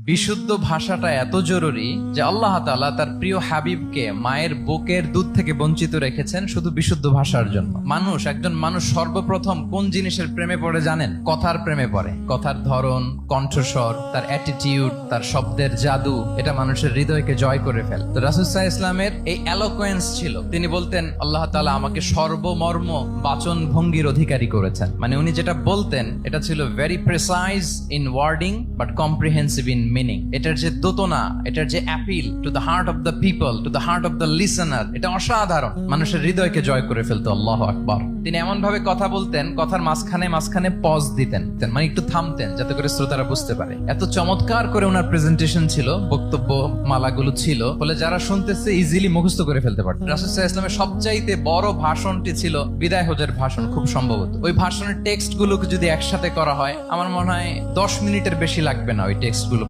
বিশুদ্ধ ভাষাটা এত জরুরি যে আল্লাহ তাআলা তার প্রিয় হাবিবকে মায়ের বুকের দুধ থেকে বঞ্চিত রেখেছেন শুধু বিশুদ্ধ ভাষার জন্য। একজন মানুষ সর্বপ্রথম কোন জিনিসের প্রেমে পড়ে জানেন? কথার প্রেমে পড়ে। কথার ধরন, কণ্ঠস্বর, তার অ্যাটিটিউড, তার শব্দের জাদু, এটা মানুষের হৃদয়কে জয় করে ফেলে। তো রাসূল সাল্লাল্লাহু আলাইহি ইসলামের এই এলোকোয়েন্স ছিল। তিনি বলতেন আল্লাহ তাআলা আমাকে সর্বমর্ম বাচন ভঙ্গির অধিকারী করেছেন। মানে উনি যেটা বলতেন এটা ছিল very precise in wording but comprehensive in meaning. এটার যে দোতনা, এটার যে appeal to the heart of the people, to the heart of the listener, এটা অসাধারণ। মানুষের হৃদয়কে জয় করে ফেলতো। আল্লাহু আকবার। তিনি এমন ভাবে কথা বলতেন, কথার মাঝখানে পজ দিতেন, মানে একটু থামতেন যাতে করে শ্রোতারা বুঝতে পারে। এত চমৎকার করে ওনার প্রেজেন্টেশন ছিল, বক্তব্য মালাগুলো ছিল, ফলে যারা শুনতেছে ইজিলি মুখস্থ করে ফেলতে পারত। রাসূল সাল্লাল্লাহু আলাইহি ইসলামের সবচাইতে বড় ভাষণটি ছিল বিদায় হজের ভাষণ, খুব সম্ভবত। ওই ভাষণের টেক্সট গুলোকে যদি একসাথে করা হয়, আমার মনে হয় 10 মিনিটের বেশি লাগবে না ওই টেক্সট গুলো